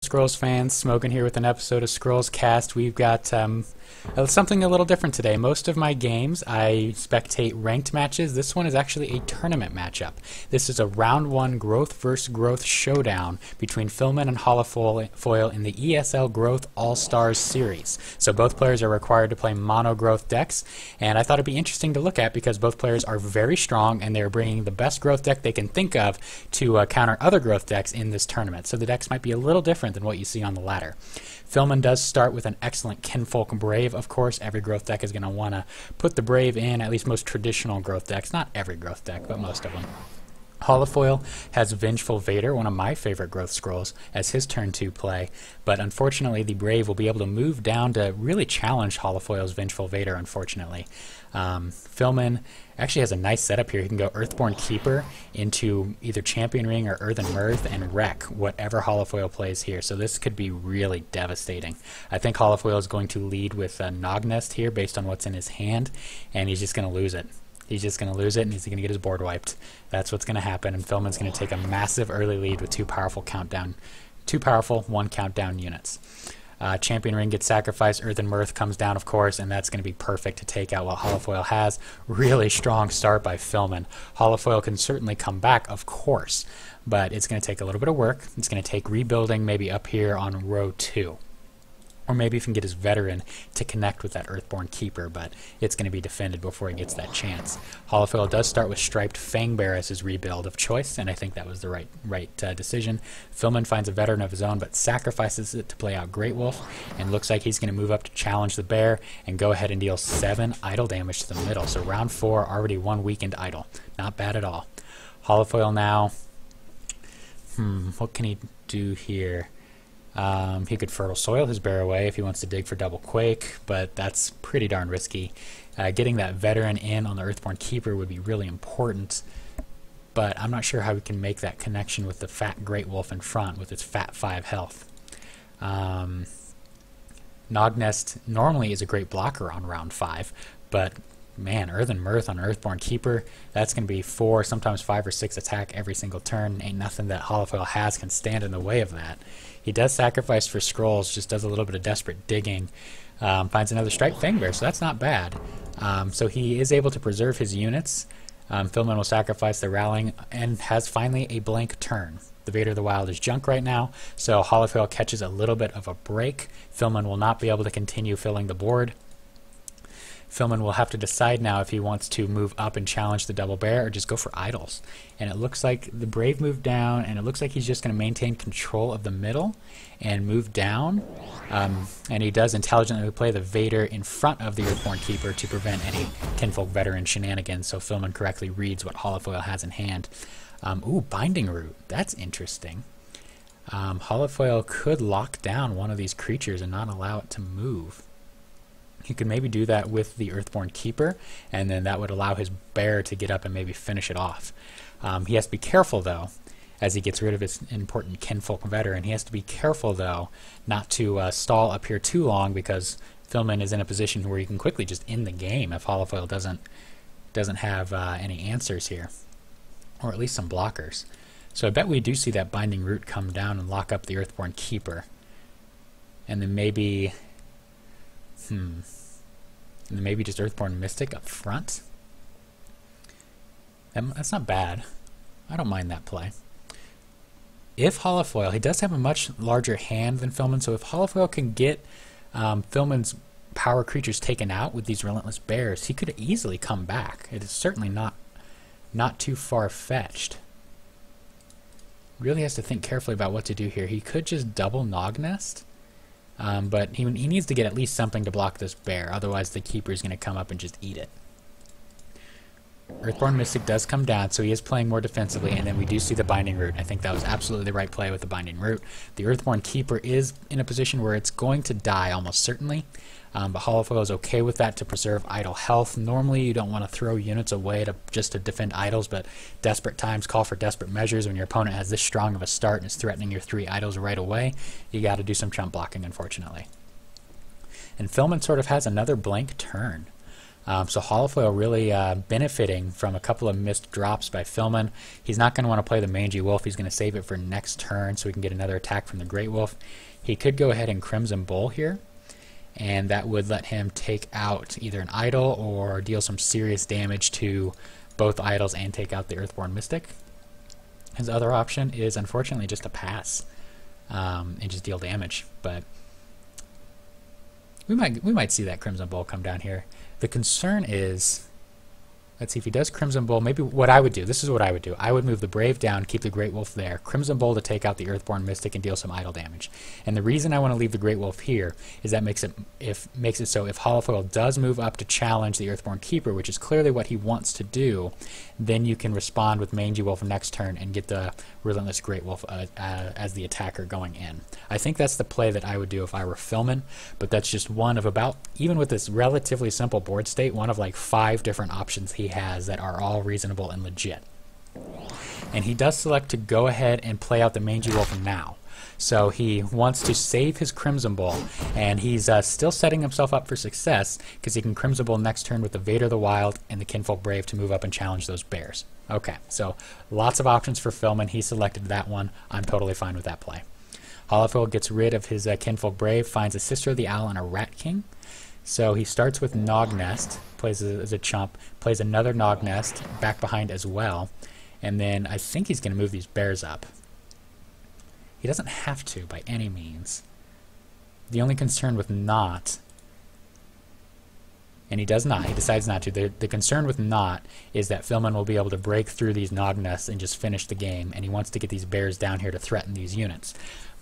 Scrolls fans, Smoking here with an episode of Scrollscast. We've got something a little different today. Most of my games I spectate ranked matches. This one is actually a tournament matchup. This is a round 1 growth versus growth showdown between Filman and Holofoil in the ESL Growth All-Stars series. So both players are required to play mono growth decks, and I thought it'd be interesting to look at because both players are very strong and they're bringing the best growth deck they can think of to counter other growth decks in this tournament. So the decks might be a little different than what you see on the ladder. Filman does start with an excellent Kinfolk Brave, of course. Every growth deck is going to want to put the Brave in, at least most traditional growth decks. Not every growth deck, but most of them. Holofoil has Vengeful Vader, one of my favorite growth scrolls, as his turn 2 play, but unfortunately the Brave will be able to move down to really challenge Holofoil's Vengeful Vader, unfortunately. Filman actually has a nice setup here. He can go Earthborn Keeper into either Champion Ring or Earthen Mirth and wreck whatever Holofoil plays here, so this could be really devastating. I think Holofoil is going to lead with Nognest here based on what's in his hand, and he's just going to lose it. He's just going to lose it, and he's going to get his board wiped. That's what's going to happen, and Filman's going to take a massive early lead with two powerful 1 countdown units. Champion Ring gets sacrificed, Earthen Mirth comes down, of course, and that's going to be perfect to take out what Holofoil has. Really strong start by Filman. Holofoil can certainly come back, of course, but it's going to take a little bit of work. It's going to take rebuilding maybe up here on row 2. Or maybe even get his veteran to connect with that Earthborn Keeper, but it's going to be defended before he gets that chance. Holofoil does start with Striped Fangbear as his rebuild of choice, and I think that was the right decision. Filman finds a veteran of his own, but sacrifices it to play out Great Wolf, and looks like he's going to move up to challenge the bear and go ahead and deal 7 idle damage to the middle. So round 4, already 1 weakened idle. Not bad at all. Holofoil now, what can he do here? He could Fertile Soil his bear away if he wants to dig for double Quake, but that's pretty darn risky. Getting that veteran in on the Earthborn Keeper would be really important, but I'm not sure how we can make that connection with the fat Great Wolf in front with its fat 5 health. Nognest normally is a great blocker on round 5, but man, Earthen Mirth on Earthborn Keeper, that's going to be 4, sometimes 5 or 6 attack every single turn. Ain't nothing that Holofoil has can stand in the way of that. He does sacrifice for Scrolls, just does a little bit of desperate digging, finds another Striped Fangbear, so that's not bad. So he is able to preserve his units. Filman will sacrifice the Rallying and has finally a blank turn. The Vader of the Wild is junk right now, so Holofoil catches a little bit of a break. Filman will not be able to continue filling the board. Filman will have to decide now if he wants to move up and challenge the double bear or just go for idols. And it looks like the Brave moved down, and it looks like he's just going to maintain control of the middle and move down. And he does intelligently play the Vader in front of the Earthborn Keeper to prevent any Kinfolk Veteran shenanigans, so Filman correctly reads what Holofoil has in hand. Ooh, Binding Root. That's interesting. Holofoil could lock down one of these creatures and not allow it to move. He could maybe do that with the Earthborn Keeper, and then that would allow his bear to get up and maybe finish it off. He has to be careful, though, as he gets rid of his important Kinfolk Veteran. He has to be careful, though, not to stall up here too long, because Filman is in a position where he can quickly just end the game if Holofoil doesn't have any answers here, or at least some blockers. So I bet we do see that Binding Root come down and lock up the Earthborn Keeper, and then maybe and then maybe just Earthborn Mystic up front. That's not bad. I don't mind that play. If Holofoil, he does have a much larger hand than Filman, so if Holofoil can get Filman's power creatures taken out with these Relentless Bears, he could easily come back. It is certainly not too far-fetched. Really has to think carefully about what to do here. He could just double Nognest. But he needs to get at least something to block this bear, otherwise the Keeper is going to come up and just eat it. Earthborn Mystic does come down, so he is playing more defensively, and then we do see the Binding Root. I think that was absolutely the right play with the Binding Root. The Earthborn Keeper is in a position where it's going to die almost certainly, but Holofoil is okay with that to preserve idle health. Normally you don't want to throw units away just to defend idols, but desperate times call for desperate measures. When your opponent has this strong of a start and is threatening your 3 idols right away, you got to do some chump blocking, unfortunately. And Filman sort of has another blank turn. So Holofoil really benefiting from a couple of missed drops by Filman. He's not going to want to play the Mangy Wolf. He's going to save it for next turn so we can get another attack from the Great Wolf. He could go ahead and Crimson Bull here, and that would let him take out either an idol or deal some serious damage to both idols and take out the Earthborn Mystic. His other option is unfortunately just to pass and just deal damage, but we might see that Crimson Bull come down here. The concern is, let's see if he does Crimson Bull. Maybe what I would do, this is what I would do. I would move the Brave down, keep the Great Wolf there, Crimson Bull to take out the Earthborn Mystic and deal some idle damage. And the reason I want to leave the Great Wolf here is that makes it so if Holofoil does move up to challenge the Earthborn Keeper, which is clearly what he wants to do, then you can respond with Mangy Wolf next turn and get the Relentless Great Wolf as the attacker going in. I think that's the play that I would do if I were Filman, but that's just one of about, even with this relatively simple board state, one of like 5 different options he has that are all reasonable and legit. And he does select to go ahead and play out the Mangy Wolf now. So he wants to save his Crimson Bull, and he's still setting himself up for success because he can Crimson Bull next turn with the Vader the Wild and the Kinfolk Brave to move up and challenge those bears. Okay, so lots of options for Filman. He selected that one. I'm totally fine with that play. Holofoil gets rid of his Kinfolk Brave, finds a Sister of the Owl and a Rat King. So he starts with Nog Nest, plays as a chump, plays another Nog Nest back behind as well, and then I think he's going to move these bears up. He doesn't have to by any means. The only concern with not, and he does not, he decides not to, the concern with not is that Filman will be able to break through these Nog Nests and just finish the game, and he wants to get these bears down here to threaten these units.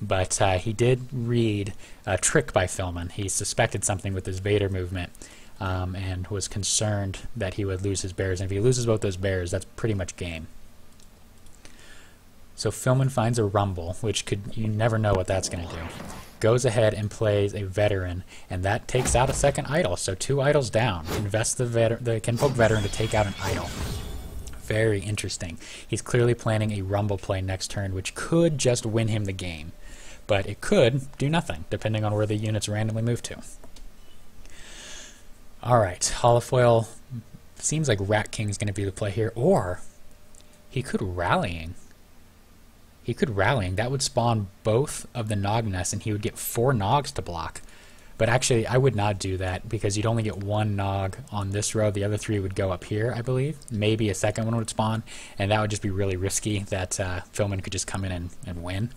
But he did read a trick by Filman. He suspected something with his Vader movement and was concerned that he would lose his bears, and if he loses both those bears, that's pretty much game. So Filman finds a Rumble, which you never know what that's going to do. Goes ahead and plays a Veteran, and that takes out a second idol. So 2 idols down. Invest the Kinfolk Veteran to take out an idol. Very interesting. He's clearly planning a Rumble play next turn, which could just win him the game. But it could do nothing, depending on where the units randomly move to. Alright, Holofoil seems like Rat King is going to be the play here, or he could Rallying. He could Rallying. That would spawn both of the Nog Nests, and he would get 4 Nogs to block. But actually, I would not do that, because you'd only get 1 Nog on this row. The other 3 would go up here, I believe. Maybe a second one would spawn, and that would just be really risky that Filman could just come in and win.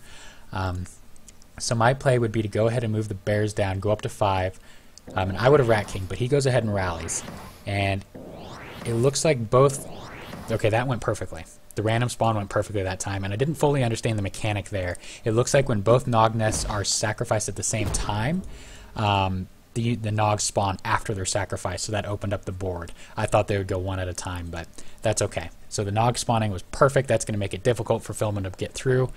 So my play would be to go ahead and move the bears down, go up to 5, and I would have Rat King, but he goes ahead and rallies. And it looks like both... Okay, that went perfectly. The random spawn went perfectly that time, and I didn't fully understand the mechanic there. It looks like when both Nog Nests are sacrificed at the same time, the Nogs spawn after their sacrifice, so that opened up the board. I thought they would go one at a time, but that's okay. So the Nog spawning was perfect. That's going to make it difficult for Filman to get through,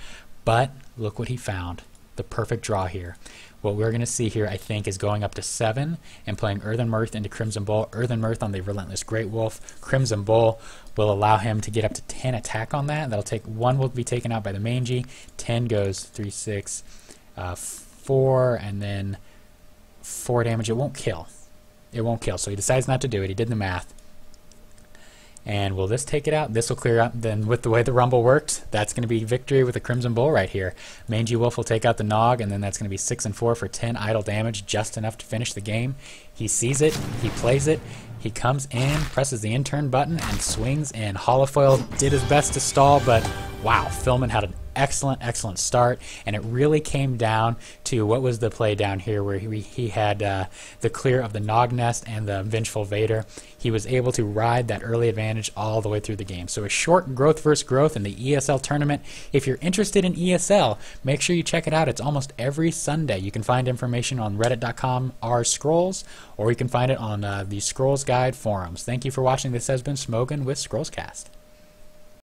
but look what he found. The perfect draw here. What we're going to see here, I think, is going up to 7 and playing Earthen Mirth into Crimson Bull. Earthen Mirth on the Relentless Great Wolf. Crimson Bull will allow him to get up to 10 attack on that. That'll take 1 will be taken out by the Mangy. 10 goes 3, 6, 4, and then 4 damage. It won't kill. It won't kill. So he decides not to do it. He did the math. And will this take it out? This will clear out. Then with the way the Rumble worked, that's going to be victory with the Crimson Bull right here. Mangy Wolf will take out the Nog, and then that's going to be 6 and 4 for 10 idle damage, just enough to finish the game. He sees it. He plays it. He comes in, presses the in-turn button, and swings in. Holofoil did his best to stall, but wow, Filman had an excellent start, and it really came down to what was the play down here where he had the clear of the Nog Nest and the Vengeful Vader. He was able to ride that early advantage all the way through the game. So a short growth versus growth in the ESL tournament. If you're interested in ESL, make sure you check it out. It's almost every Sunday. You can find information on reddit.com/scrolls, or you can find it on the Scrolls Guide forums. Thank you for watching. This has been Smokin' with Scrollscast.